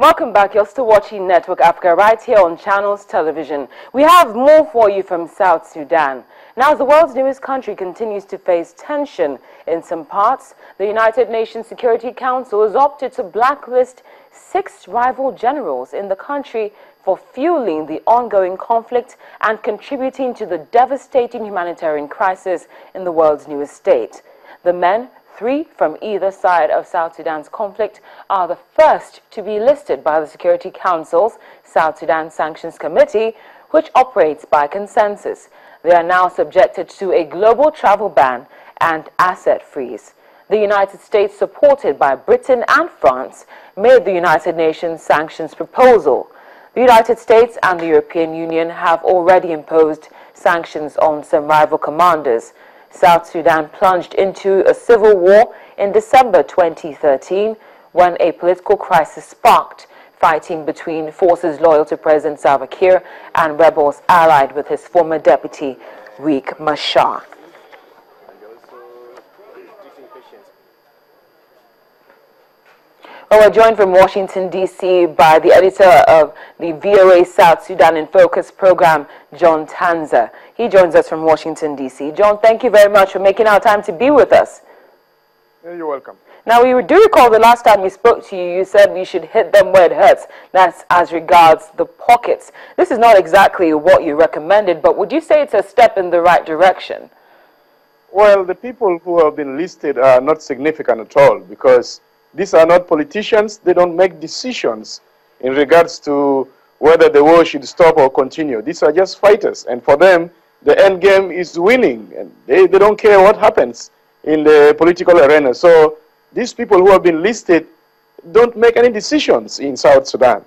Welcome back. You're still watching Network Africa right here on Channels Television. We have more for you from South Sudan. Now, as the world's newest country continues to face tension in some parts, the United Nations Security Council has opted to blacklist 6 rival generals in the country for fueling the ongoing conflict and contributing to the devastating humanitarian crisis in the world's newest state. The men, 3 from either side of South Sudan's conflict, are the first to be listed by the Security Council's South Sudan Sanctions Committee, which operates by consensus. They are now subjected to a global travel ban and asset freeze. The United States, supported by Britain and France, made the United Nations sanctions proposal. The United States and the European Union have already imposed sanctions on some rival commanders. South Sudan plunged into a civil war in December 2013 when a political crisis sparked fighting between forces loyal to President Salva Kiir and rebels allied with his former deputy, Riek Machar. Well, we're joined from Washington, D.C. by the editor of the VOA South Sudan in Focus program, John Tanza. He joins us from Washington, D.C. John, thank you very much for making our time to be with us. Yeah, you're welcome. Now, we do recall the last time we spoke to you, you said we should hit them where it hurts. That's as regards the pockets. This is not exactly what you recommended, but would you say it's a step in the right direction? Well, the people who have been listed are not significant at all because these are not politicians. They don't make decisions in regards to whether the war should stop or continue. These are just fighters, and for them, the end game is winning, and they don't care what happens in the political arena. So these people who have been listed don't make any decisions in South Sudan.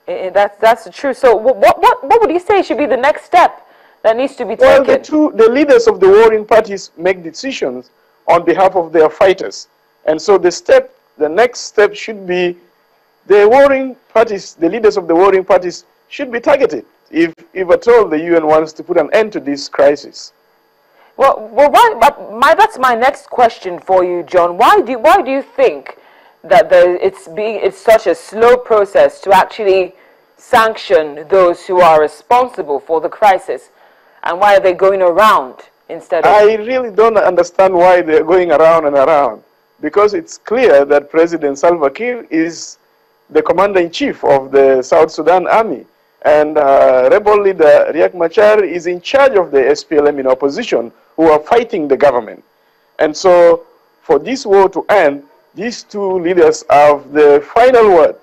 That's true. So what would you say should be the next step that needs to be taken? Well, the leaders of the warring parties make decisions on behalf of their fighters. And so the next step should be the warring parties, the leaders of the warring parties should be targeted if at all the UN wants to put an end to this crisis. That's my next question for you, John. Why do you think that it's such a slow process to actually sanction those who are responsible for the crisis, and why are they going around instead of? I really don't understand why they're going around and around, because it's clear that President Salva Kiir is the commander-in-chief of the South Sudan army, and rebel leader Riek Machar is in charge of the SPLM in opposition, who are fighting the government. And so, for this war to end, these two leaders have the final word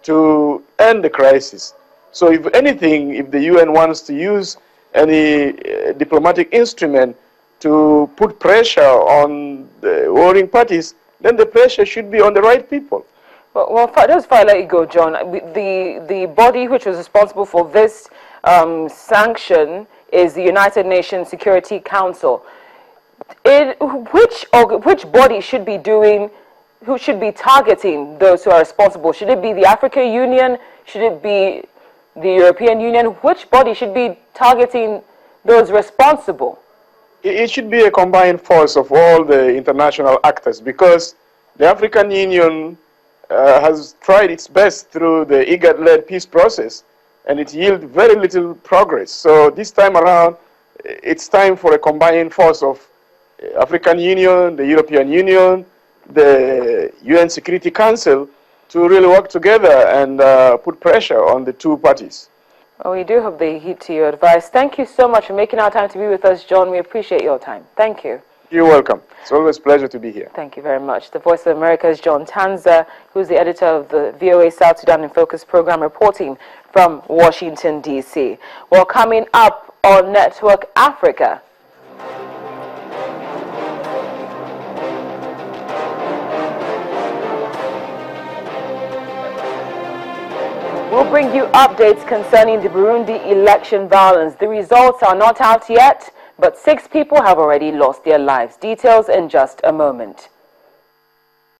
to end the crisis. So if anything, if the UN wants to use any diplomatic instrument to put pressure on the warring parties, then the pressure should be on the right people. Well, just before I let you go, John, the body which was responsible for this sanction is the United Nations Security Council. Which body should be who should be targeting those who are responsible? Should it be the African Union? Should it be the European Union? Which body should be targeting those responsible? It should be a combined force of all the international actors, because the African Union has tried its best through the IGAD-led peace process, and it yielded very little progress. So this time around, it's time for a combined force of African Union, the European Union, the UN Security Council to really work together and put pressure on the two parties. Well, we do hope they heed to your advice. Thank you so much for making our time to be with us, John. We appreciate your time. Thank you. You're welcome. It's always a pleasure to be here. Thank you very much. The Voice of America's John Tanza, who's the editor of the VOA South Sudan in Focus program, reporting from Washington, D.C. Well, coming up on Network Africa. We'll bring you updates concerning the Burundi election violence. The results are not out yet, but 6 people have already lost their lives. Details in just a moment.